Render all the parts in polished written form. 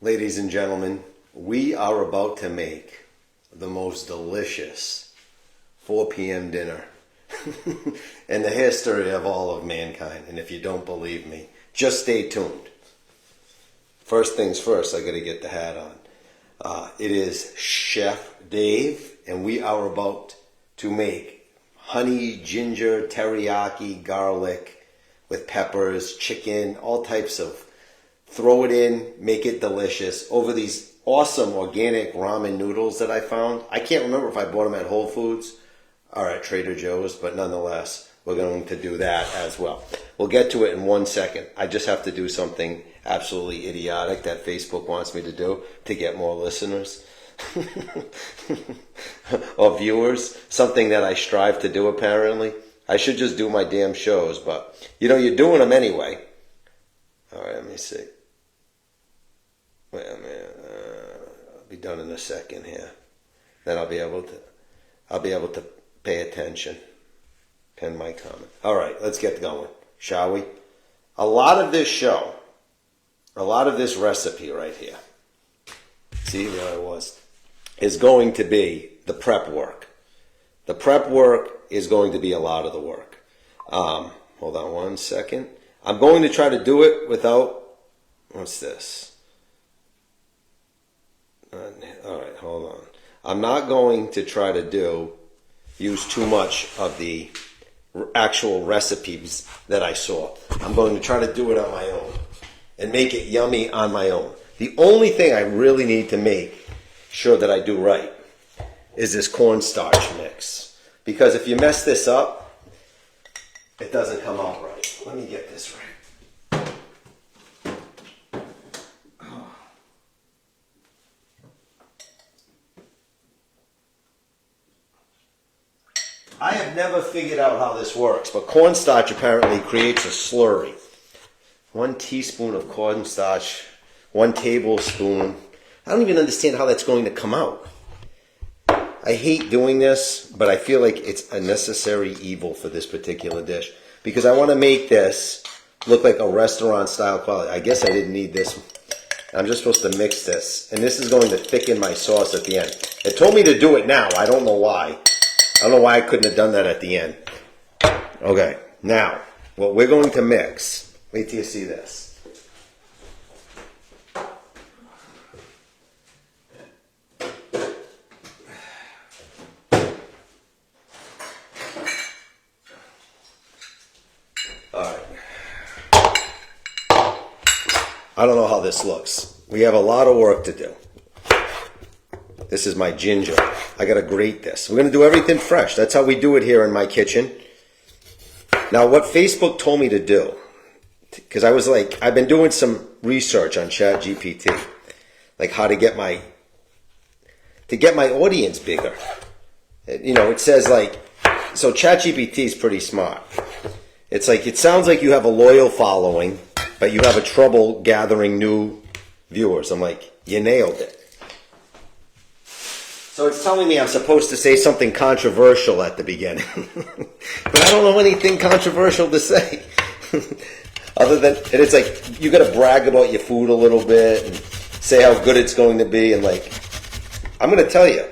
Ladies and gentlemen, we are about to make the most delicious 4 p.m. dinner in the history of all of mankind. And if you don't believe me, just stay tuned. First things first, I got to get the hat on. It is Chef Dave, and we are about to make honey, ginger, teriyaki, garlic with peppers, chicken, all types of. Throw it in, make it delicious over these awesome organic ramen noodles that I found. I can't remember if I bought them at Whole Foods or at Trader Joe's, but nonetheless, we're going to do that as well. We'll get to it in 1 second. I just have to do something absolutely idiotic that Facebook wants me to do to get more listeners or viewers, something that I strive to do apparently. I should just do my damn shows, but you're doing them anyway. All right, let me see. Wait a minute. I'll be done in a second here. Then I'll be able to pay attention. Pen my comment. All right, let's get going, shall we? A lot of this recipe right here, see where I was, is going to be the prep work. The prep work is going to be a lot of the work. Hold on 1 second. I'm going to try to do it without, what's this? All right, hold on. I'm not going to try to use too much of the actual recipes that I saw. I'm going to try to do it on my own and make it yummy on my own. The only thing I really need to make sure that I do right is this cornstarch mix. Because if you mess this up, it doesn't come out right. Let me get this right. I have never figured out how this works, but cornstarch apparently creates a slurry. 1 teaspoon of cornstarch, 1 tablespoon. I don't even understand how that's going to come out. I hate doing this, but I feel like it's a necessary evil for this particular dish because I want to make this look like a restaurant style quality. I guess I didn't need this. I'm just supposed to mix this, and this is going to thicken my sauce at the end. It told me to do it now. I don't know why. I don't know why I couldn't have done that at the end. Okay, now, what we're going to mix, wait till you see this. Alright. I don't know how this looks. We have a lot of work to do. This is my ginger. I gotta grate this. We're gonna do everything fresh. That's how we do it here in my kitchen. Now, what Facebook told me to do, because I've been doing some research on ChatGPT, like how to get my audience bigger. It says so ChatGPT is pretty smart. It's like, it sounds like you have a loyal following, but you have a trouble gathering new viewers. I'm like, you nailed it. So it's telling me I'm supposed to say something controversial at the beginning. But I don't know anything controversial to say. Other than, and it's like, you got to brag about your food a little bit and say how good it's going to be. And I'm going to tell you,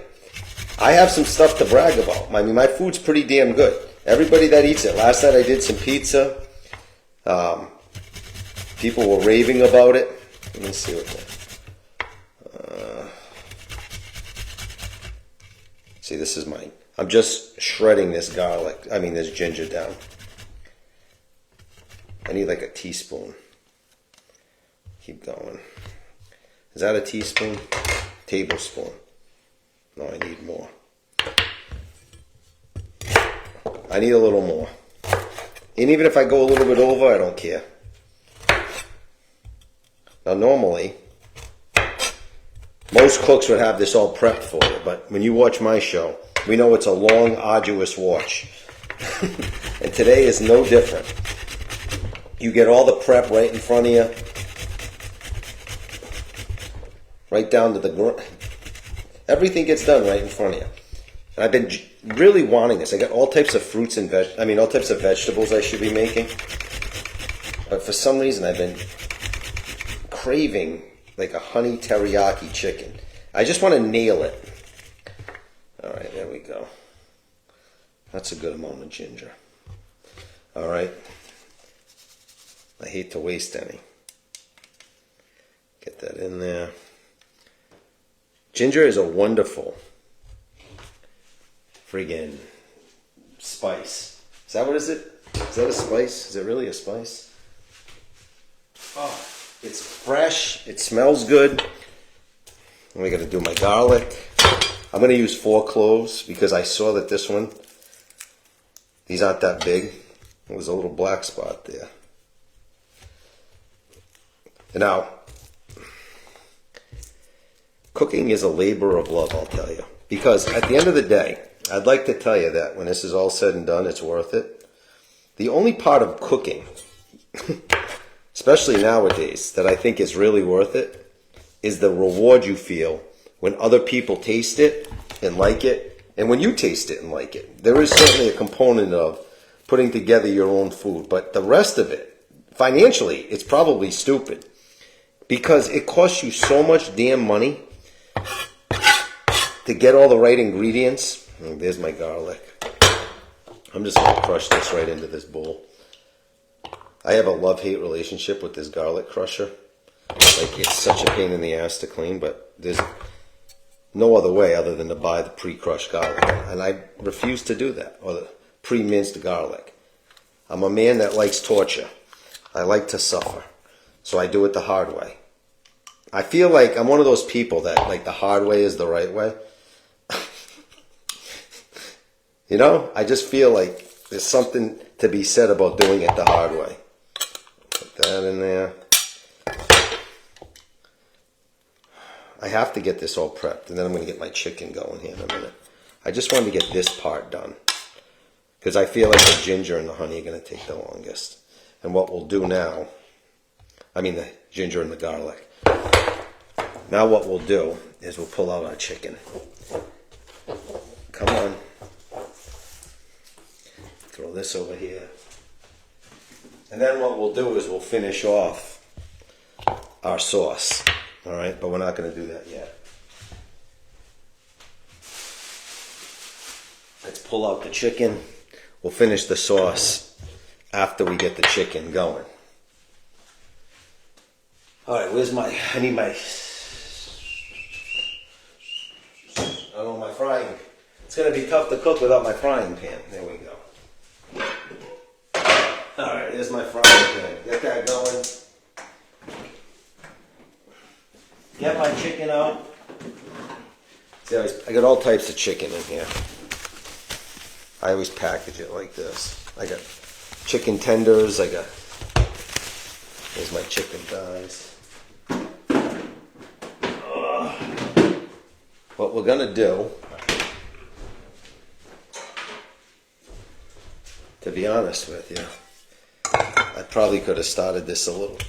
I have some stuff to brag about. I mean, my food's pretty damn good. Everybody that eats it. Last night I did some pizza. People were raving about it. Let me see what that. See, this is mine. I'm just shredding this this ginger down. I need like a teaspoon. Keep going. Is that a teaspoon? Tablespoon. No, I need more. I need a little more. And even if I go a little bit over, I don't care. Now, normally, most cooks would have this all prepped for you, but when you watch my show, we know it's a long, arduous watch. And today is no different. You get all the prep right in front of you, right down to the ground. Everything gets done right in front of you. And I've been really wanting this. I got all types of fruits and all types of vegetables I should be making. But for some reason, I've been craving like a honey teriyaki chicken. I just want to nail it. All right, there we go. That's a good amount of ginger. All right. I hate to waste any. Get that in there. Ginger is a wonderful friggin' spice. Is that what is it? Is that a spice? Is it really a spice? Oh, it's fresh. It smells good. And we got to do my garlic. I'm going to use 4 cloves because I saw that this one, these aren't that big. There's a little black spot there. And now, cooking is a labor of love, I'll tell you. Because at the end of the day, I'd like to tell you that when this is all said and done, it's worth it. The only part of cooking, especially nowadays, that I think is really worth it, is the reward you feel when other people taste it and like it, and when you taste it and like it. There is certainly a component of putting together your own food, but the rest of it, financially, it's probably stupid because it costs you so much damn money to get all the right ingredients. Oh, there's my garlic. I'm just going to crush this right into this bowl. I have a love-hate relationship with this garlic crusher. Like, it's such a pain in the ass to clean, but there's no other way other than to buy the pre-crushed garlic. And I refuse to do that, or the pre-minced garlic. I'm a man that likes torture. I like to suffer. So I do it the hard way. I feel like I'm one of those people that, like, the hard way is the right way. You know, I just feel like there's something to be said about doing it the hard way. Put that in there. I have to get this all prepped, and then I'm going to get my chicken going here in a minute. I just wanted to get this part done, because I feel like the ginger and the honey are going to take the longest. And what we'll do now, I mean the ginger and the garlic. Now what we'll do is we'll pull out our chicken. Come on. Throw this over here. And then what we'll do is we'll finish off our sauce. All right, but we're not going to do that yet. Let's pull out the chicken. We'll finish the sauce after we get the chicken going. All right, where's my, I need my, I don't know, my frying. It's going to be tough to cook without my frying pan. There we go. All right, here's my frying pan. Get that going. Get my chicken out. See, I got all types of chicken in here. I always package it like this. I got chicken tenders. Here's my chicken thighs. What we're gonna do, to be honest with you, I probably could have started this a little.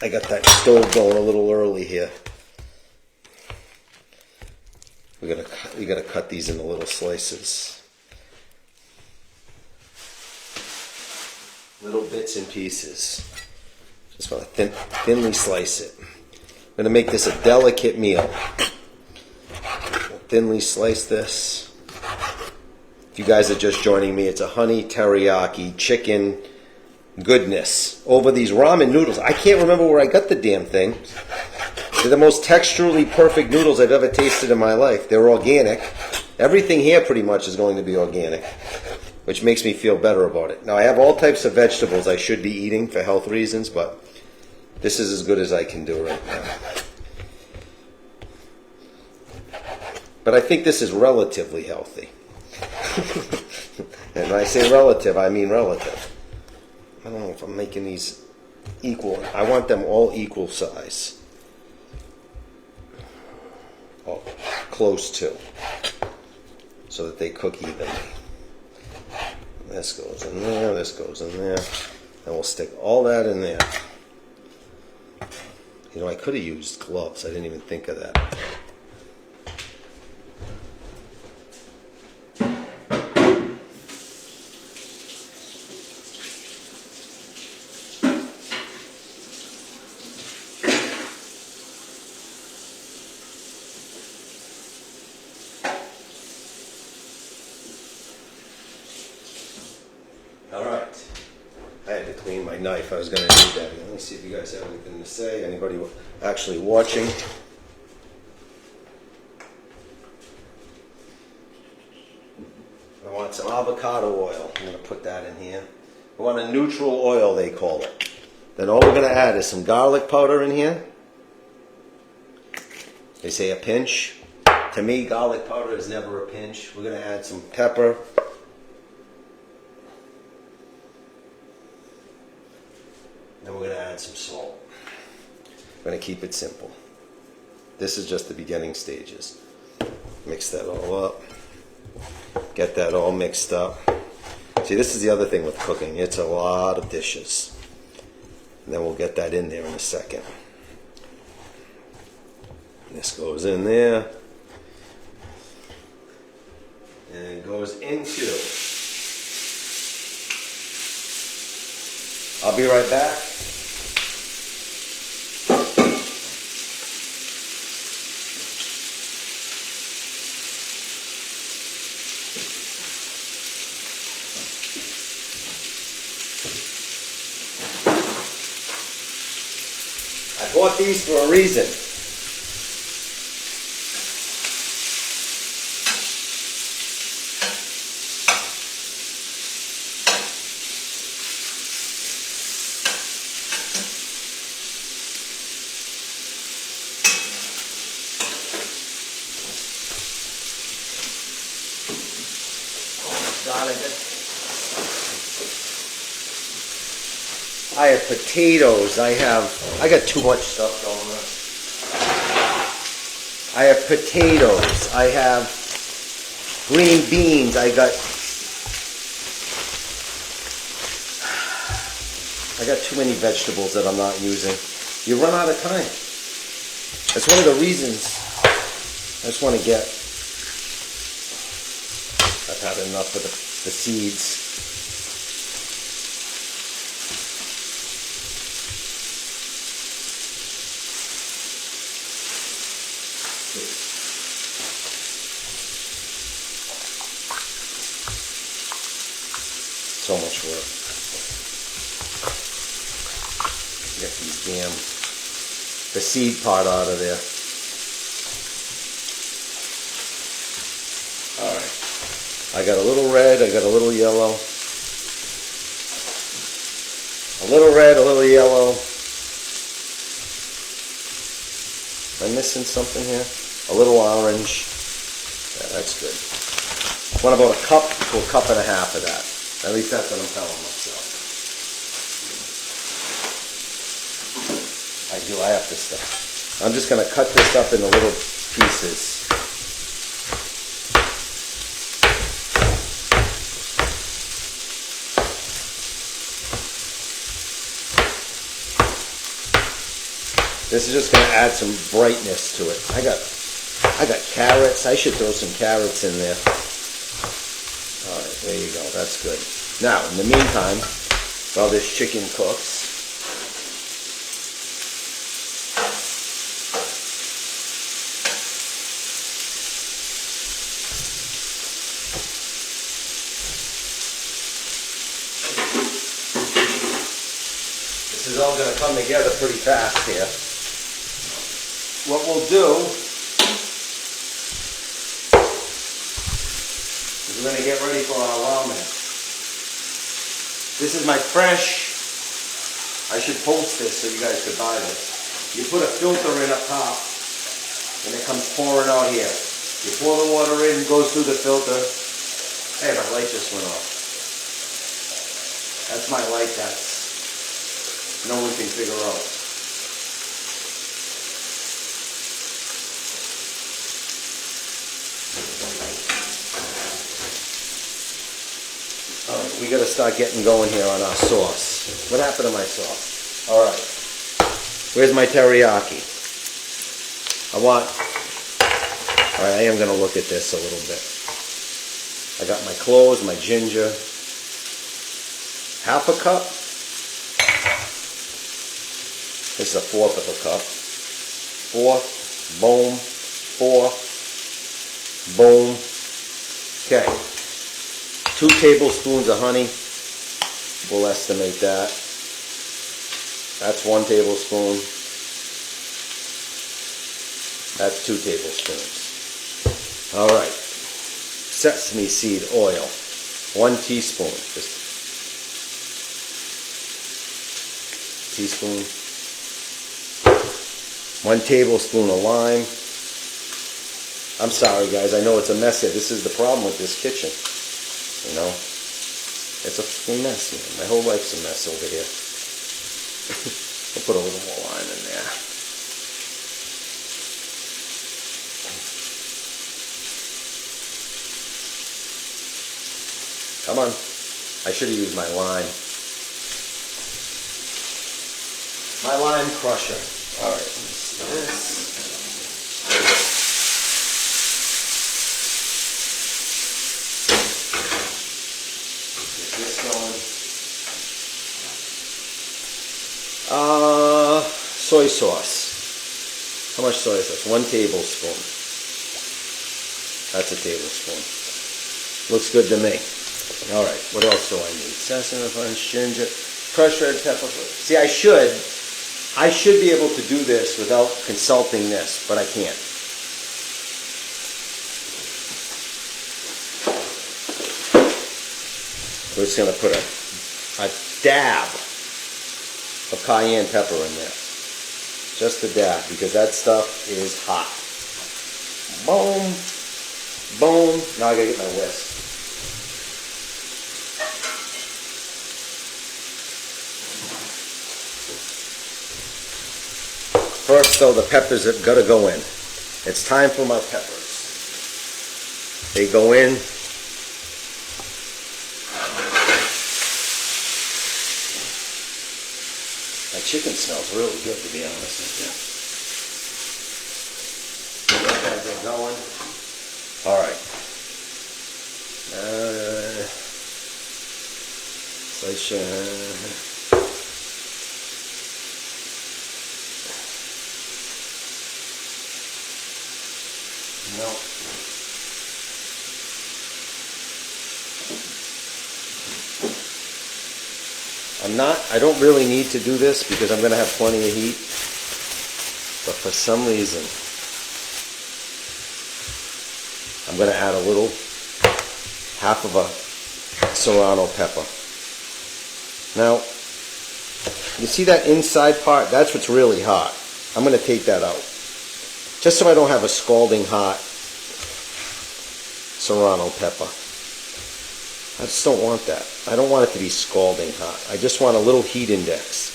I got that stove going a little early here. We gotta cut these into little slices, little bits and pieces. Just want to thinly slice it. I'm gonna make this a delicate meal. Thinly slice this. If you guys are just joining me, it's a honey teriyaki chicken goodness over these ramen noodles. I can't remember where I got the damn thing. They're the most texturally perfect noodles I've ever tasted in my life. They're organic. Everything here pretty much is going to be organic, which makes me feel better about it. Now, I have all types of vegetables I should be eating for health reasons, but this is as good as I can do right now. But I think this is relatively healthy. And when I say relative, I mean relative. I don't know if I'm making these equal. I want them all equal size. Oh, close to. So that they cook evenly. This goes in there, this goes in there. And we'll stick all that in there. You know, I could have used gloves. I didn't even think of that. knife. I was going to do that. Let me see if you guys have anything to say. Anybody actually watching? I want some avocado oil. I'm going to put that in here. I want a neutral oil, they call it. Then all we're going to add is some garlic powder in here. They say a pinch. To me, garlic powder is never a pinch. We're going to add some pepper. Then we're going to add some salt. We're going to keep it simple. This is just the beginning stages. Mix that all up. Get that all mixed up. See, this is the other thing with cooking. It's a lot of dishes. And then we'll get that in there in a second. This goes in there. And it goes into. I'll be right back. I bought these for a reason. I have potatoes. I got too much stuff going on. I have potatoes. I have green beans. I got too many vegetables that I'm not using. You run out of time. That's one of the reasons I just want to get. I've had enough of the seeds. So much work. Get the seed part out of there. Alright. I got a little red, I got a little yellow. A little red, a little yellow. Am I missing something here? A little orange. Yeah, that's good. I want about a cup to a cup and a half of that. At least that's what I'm telling myself. I have to stop. I'm just going to cut this up into little pieces. This is just going to add some brightness to it. I got carrots. I should throw some carrots in there. Alright, there you go. That's good. Now, in the meantime, while this chicken cooks, this is all going to come together pretty fast here. What we'll do is we're going to get ready for our ramen. This is my fresh, I should post this so you guys could buy this. You put a filter in up top and it comes pouring out here. You pour the water in, goes through the filter. Hey, my light just went off. That's my light that no one can figure out. Alright, we gotta start getting going here on our sauce. What happened to my sauce? Alright. Where's my teriyaki? Alright, I am gonna look at this a little bit. I got my cloves, my ginger. Half a cup. This is a fourth of a cup. Fourth, boom, fourth, boom. Okay. 2 tablespoons of honey. We'll estimate that. That's 1 tablespoon. That's 2 tablespoons. All right. Sesame seed oil. 1 teaspoon. Just teaspoon. 1 tablespoon of lime. I'm sorry, guys. I know it's a mess here. This is the problem with this kitchen. You know, it's a fucking mess, man. My whole life's a mess over here. I'll put a little more lime in there. Come on. I should have used my lime. My lime crusher. All right. Let's do this. Soy sauce. How much soy sauce? 1 tablespoon. That's a tablespoon. Looks good to me. All right. What else do I need? Sesame, ginger, crushed red pepper. See, I should be able to do this without consulting this, but I can't. We're just going to put a dab of cayenne pepper in there. Just a dab, because that stuff is hot. Boom. Boom. Now I gotta get my whisk. First, though, the peppers have got to go in. It's time for my peppers. They go in. My chicken smells really good, to be honest with you. As they're going. All right. No. I don't really need to do this because I'm going to have plenty of heat. But for some reason, I'm going to add a little, half of a serrano pepper. Now, you see that inside part? That's what's really hot. I'm going to take that out. Just so I don't have a scalding hot serrano pepper. I just don't want that. I don't want it to be scalding hot. I just want a little heat index.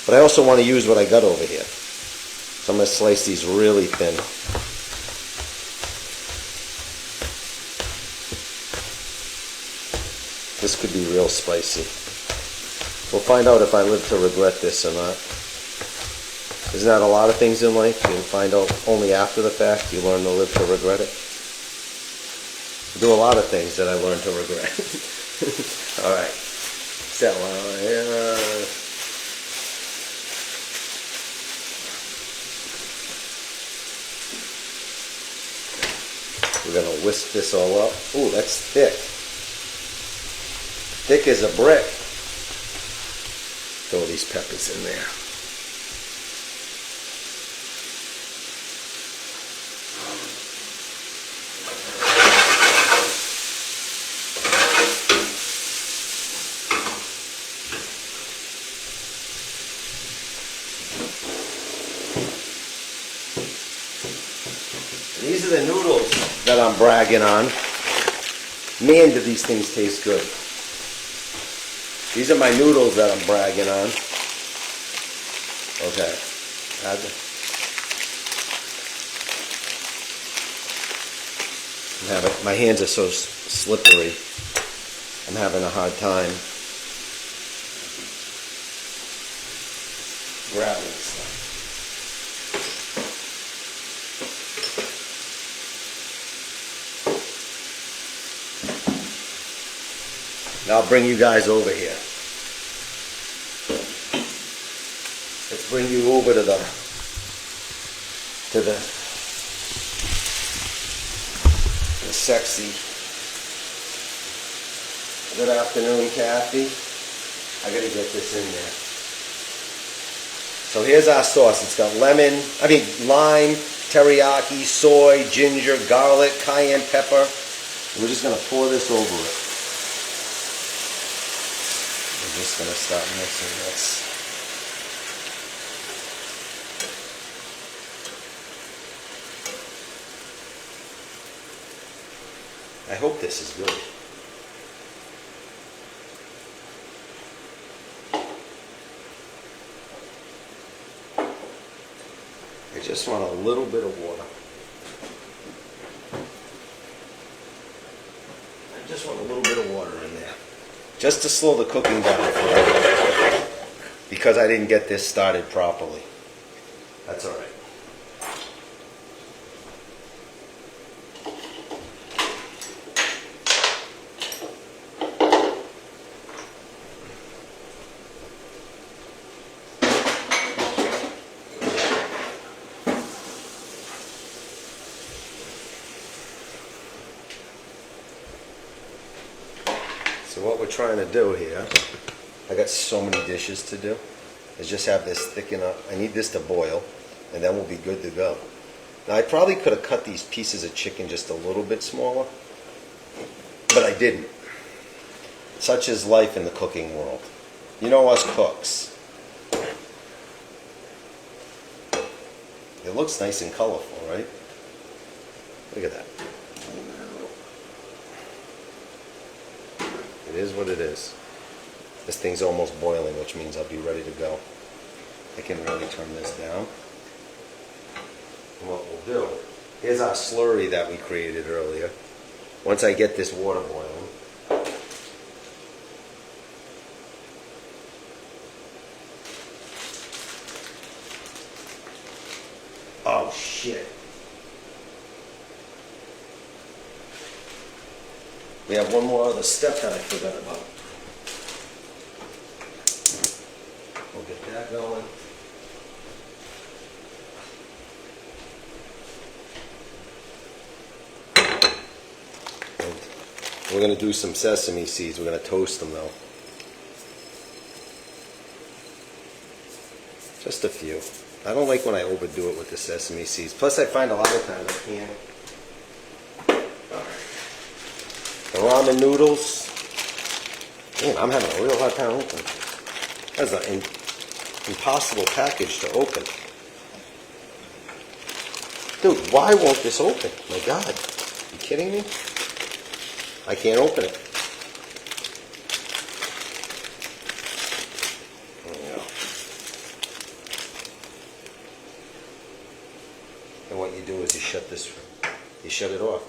But I also want to use what I got over here. So I'm going to slice these really thin. This could be real spicy. We'll find out if I live to regret this or not. Isn't that a lot of things in life? You find out only after the fact. You learn to live to regret it. I do a lot of things that I learned to regret. All right. So, we're going to whisk this all up. Ooh, that's thick. Thick as a brick. Throw these peppers in there. These are the noodles that I'm bragging on. Man, do these things taste good. These are my noodles that I'm bragging on. Okay. My hands are so slippery. I'm having a hard time grabbing stuff. Now I'll bring you guys over here. Let's bring you over to the sexy. Good afternoon, Kathy. I gotta get this in there. So here's our sauce. It's got lime, teriyaki, soy, ginger, garlic, cayenne pepper. We're just going to pour this over it. We're just going to start mixing this. I hope this is good. I just want a little bit of water. I just want a little bit of water in there. Just to slow the cooking down for it. Because I didn't get this started properly. That's all right. So what we're trying to do here, I got so many dishes to do, is just have this thicken up. I need this to boil, and then we'll be good to go. Now I probably could have cut these pieces of chicken just a little bit smaller, but I didn't. Such is life in the cooking world. You know us cooks. It looks nice and colorful, right? Look at that. It is what it is. This thing's almost boiling, which means I'll be ready to go. I can really turn this down. And what we'll do, here's our slurry that we created earlier. Once I get this water boiling, oh shit. We have one more other step that I forgot about. We'll get that going. And we're going to do some sesame seeds. We're going to toast them though. Just a few. I don't like when I overdo it with the sesame seeds. Plus I find a lot of times I can't. The ramen noodles, man, I'm having a real hard time opening. That's an impossible package to open. Dude, why won't this open? My God, you kidding me? I can't open it. There we go. And what you do is you shut it off.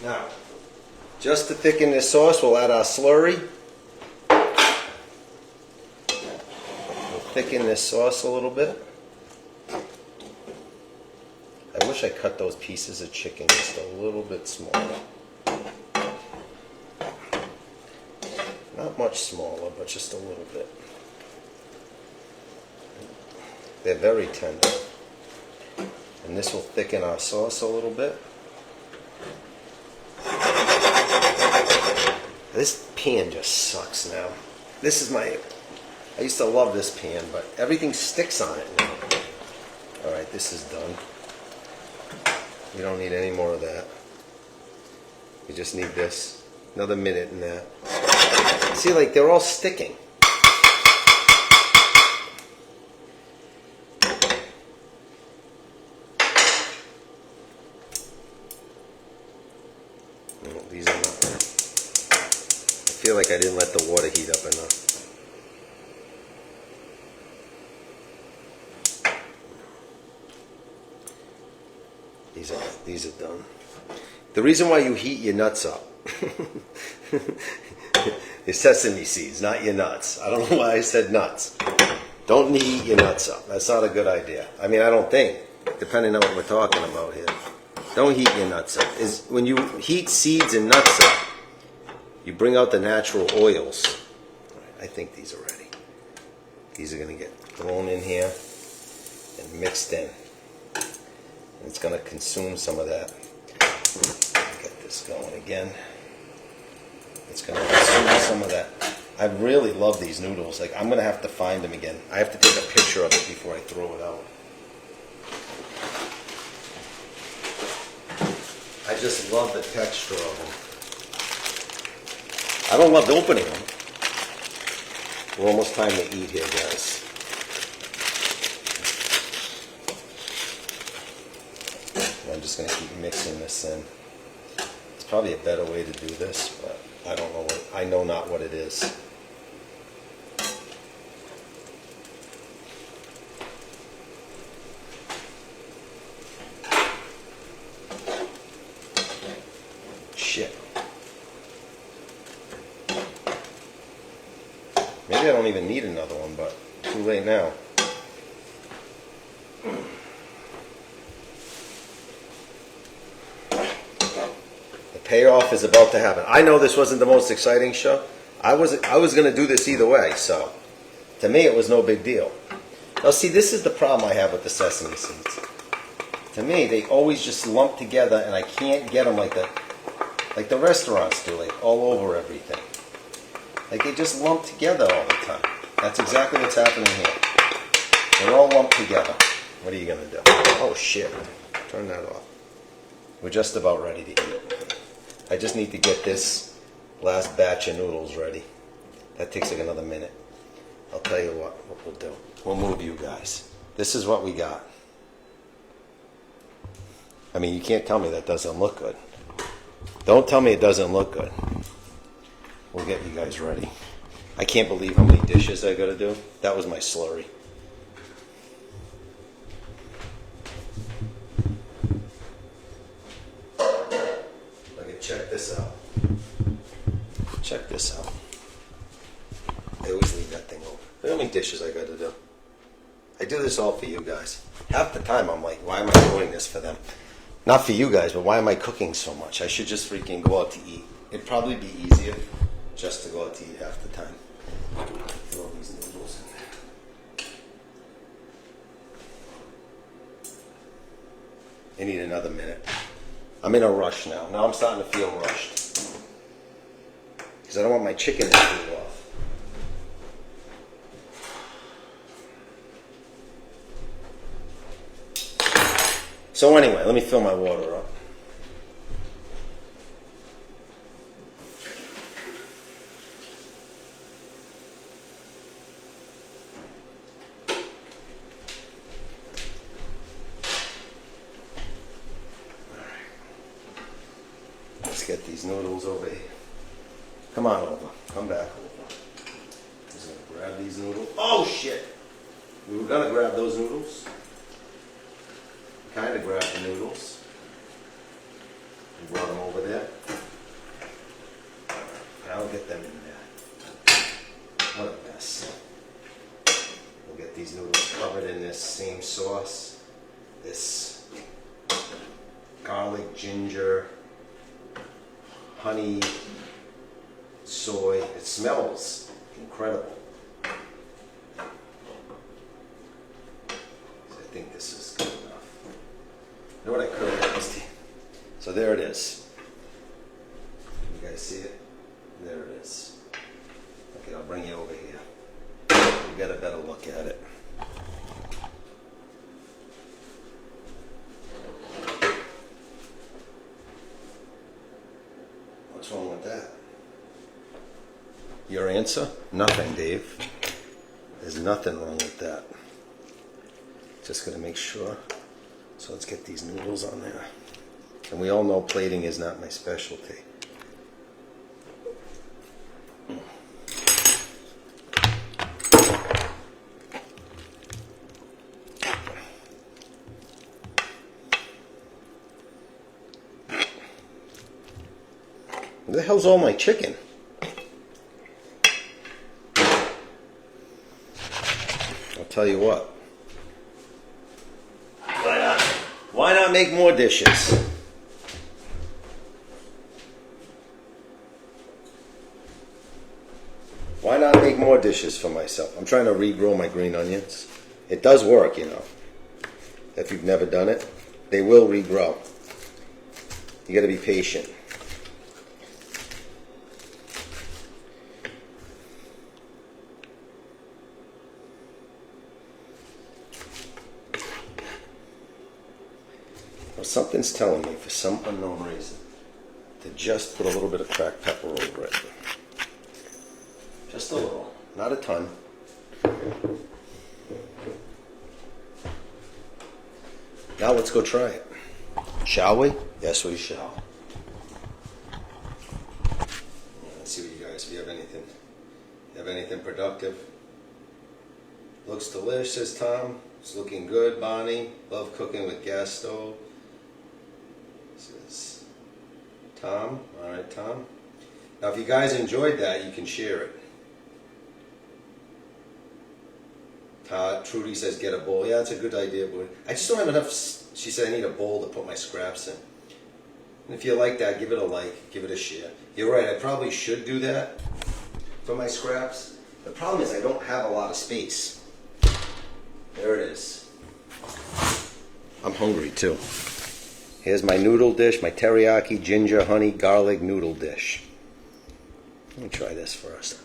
Now, just to thicken this sauce, we'll add our slurry. We'll thicken this sauce a little bit. I wish I cut those pieces of chicken just a little bit smaller. Not much smaller, but just a little bit. They're very tender. And this will thicken our sauce a little bit. This pan just sucks now. This is I used to love this pan, but everything sticks on it now. Alright, this is done. We don't need any more of that. We just need this. Another minute in that. See, like, they're all sticking. No, these are not. I feel like I didn't let the water heat up enough. These are done. The reason why you heat your nuts up is sesame seeds, not your nuts. I don't know why I said nuts. Don't heat your nuts up. That's not a good idea. I mean, I don't think, depending on what we're talking about here. Don't heat your nuts up. When you heat seeds and nuts up, you bring out the natural oils. I think these are ready. These are going to get thrown in here and mixed in. And it's going to consume some of that. Get this going again. It's going to consume some of that. I really love these noodles. Like, I'm going to have to find them again. I have to take a picture of it before I throw it out. I just love the texture of them. I don't love opening them. We're almost time to eat here, guys. I'm just going to keep mixing this in. It's probably a better way to do this, but I don't know what, I know not what it is. Shit. Maybe I don't even need another one, but too late now. The payoff is about to happen. I know this wasn't the most exciting show. I was going to do this either way, so to me it was no big deal. Now see, this is the problem I have with the sesame seeds. To me, they always just lump together, and I can't get them like the restaurants do, like all over everything. Like they just lump together all the time. That's exactly what's happening here. They're all lumped together. What are you going to do? Oh shit. Turn that off. We're just about ready to eat. I just need to get this last batch of noodles ready. That takes like another minute. I'll tell you what we'll do. We'll move you guys. This is what we got. I mean, you can't tell me that doesn't look good. Don't tell me it doesn't look good. We'll get you guys ready. I can't believe how many dishes I gotta do. That was my slurry. Okay, check this out. Check this out. I always leave that thing open. Look how many dishes I gotta do. I do this all for you guys. Half the time I'm like, why am I doing this for them? Not for you guys, but why am I cooking so much? I should just freaking go out to eat. It'd probably be easier just to go out to eat half the time. Throw these noodles in there. I need another minute. I'm in a rush now. Now I'm starting to feel rushed. Because I don't want my chicken to cool off. So anyway, let me fill my water up. Let's get these noodles over here. Come on over. Come back over. Just gonna grab these noodles. Oh shit! We were gonna grab those noodles. Kind of grab the noodles and brought them over there. I'll get them in there. What a mess. We'll get these noodles covered in this same sauce. This garlic, ginger, honey, soy. It smells incredible. So I think this is good enough. You know what I could have done? So there it is. You guys see it? There it is. Okay, I'll bring you over here. You get a better look at it. What's wrong with that? Your answer? Nothing, Dave. There's nothing wrong with that. Just gonna make sure. So let's get these noodles on there. And we all know plating is not my specialty. Where the hell's all my chicken? I'll tell you what. Why not make more dishes? Why not make more more dishes for myself. I'm trying to regrow my green onions. It does work, you know. If you've never done it, they will regrow. You got to be patient. Well, something's telling me, for some unknown reason, to just put a little bit of cracked pepper over it. Just a little, not a ton. Now let's go try it. Shall we? Yes, we shall. Let's see what you guys, if you have anything. You have anything productive? Looks delicious, says Tom. It's looking good, Bonnie. Love cooking with gas stove. Says Tom. All right, Tom. Now, if you guys enjoyed that, you can share it. Trudy says, get a bowl. Yeah, that's a good idea, boy. I just don't have enough. She said, I need a bowl to put my scraps in. And if you like that, give it a like, give it a share. You're right, I probably should do that for my scraps. The problem is I don't have a lot of space. There it is. I'm hungry too. Here's my noodle dish, my teriyaki ginger honey garlic noodle dish. Let me try this first.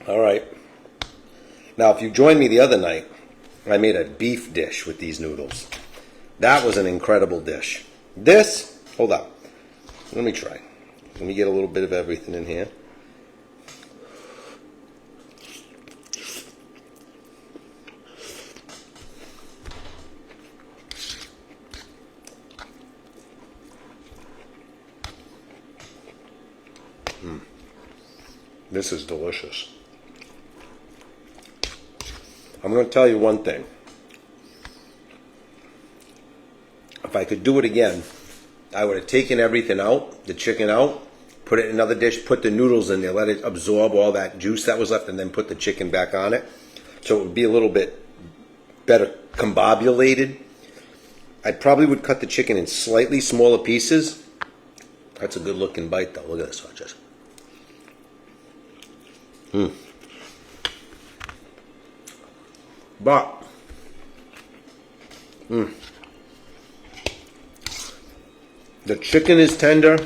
All right. Now, if you joined me the other night, I made a beef dish with these noodles. That was an incredible dish. This, hold on. Let me try. Let me get a little bit of everything in here. This is delicious. I'm going to tell you one thing. If I could do it again, I would have taken everything out, the chicken out, put it in another dish, put the noodles in there, let it absorb all that juice that was left, and then put the chicken back on it. So it would be a little bit better combobulated. I probably would cut the chicken in slightly smaller pieces. That's a good looking bite though. Look at this, watch this. But the chicken is tender.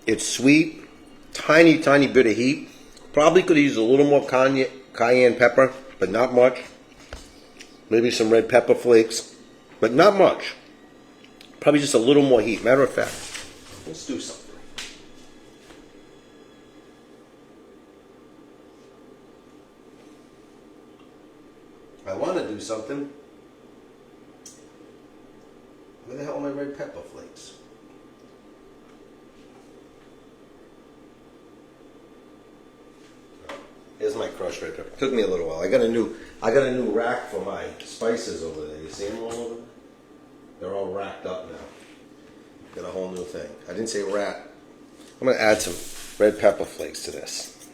It's sweet. Tiny bit of heat. Probably could use a little more cayenne pepper, but not much. Maybe some red pepper flakes, but not much. Probably just a little more heat. Matter of fact, let's do something. I want to do something. Where the hell are my red pepper flakes? Here's my crushed red pepper. Took me a little while. I got a new rack for my spices over there. You see them all over there? They're all racked up now. Got a whole new thing. I didn't say rack. I'm gonna add some red pepper flakes to this.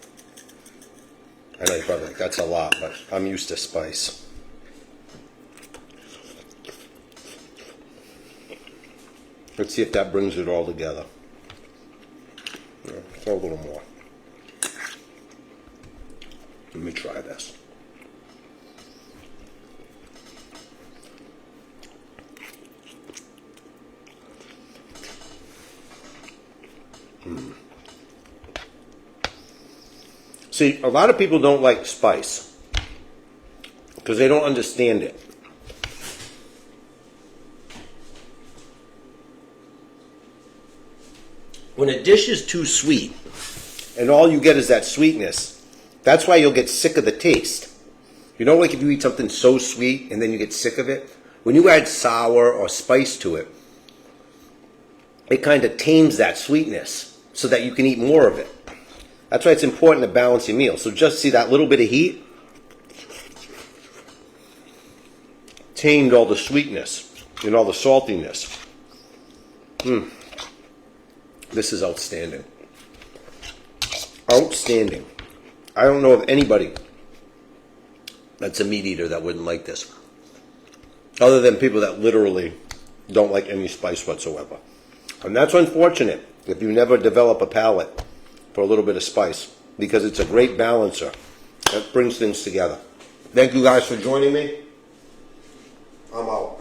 I know you're probably like, that's a lot, but I'm used to spice. Let's see if that brings it all together. Yeah, throw a little more. Let me try this. See, a lot of people don't like spice because they don't understand it. When a dish is too sweet and all you get is that sweetness, that's why you'll get sick of the taste. You know, like if you eat something so sweet and then you get sick of it? When you add sour or spice to it, it kind of tames that sweetness so that you can eat more of it. That's why it's important to balance your meal. So just see that little bit of heat tamed all the sweetness and all the saltiness. This is outstanding. Outstanding. I don't know of anybody that's a meat eater that wouldn't like this. Other than people that literally don't like any spice whatsoever. And that's unfortunate if you never develop a palate for a little bit of spice, because it's a great balancer that brings things together. Thank you guys for joining me. I'm out.